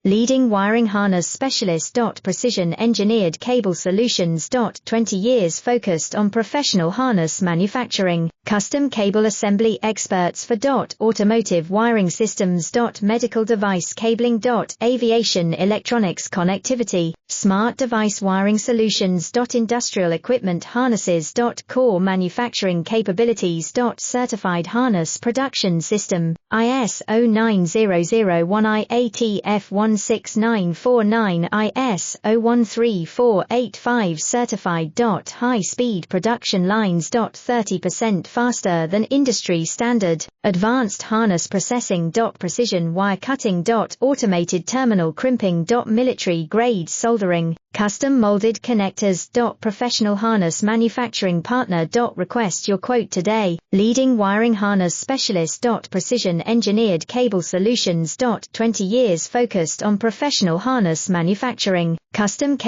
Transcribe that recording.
Leading wiring harness specialist. Precision engineered cable solutions. 20 years focused on professional harness manufacturing, custom cable assembly experts for automotive wiring systems. Medical device cabling. Aviation electronics connectivity, smart device wiring solutions. Industrial equipment harnesses. Core manufacturing capabilities. Certified harness production system, ISO 9001 IATF 16949 ISO 13485 certified. High speed production lines. 30% faster than industry standard, advanced harness processing. Precision wire cutting. Automated terminal crimping. Military grade soldering, custom molded connectors. Professional harness manufacturing partner. Request your quote today. Leading wiring harness specialist. Precision engineered cable solutions. 20 years focused on professional harness manufacturing, custom cable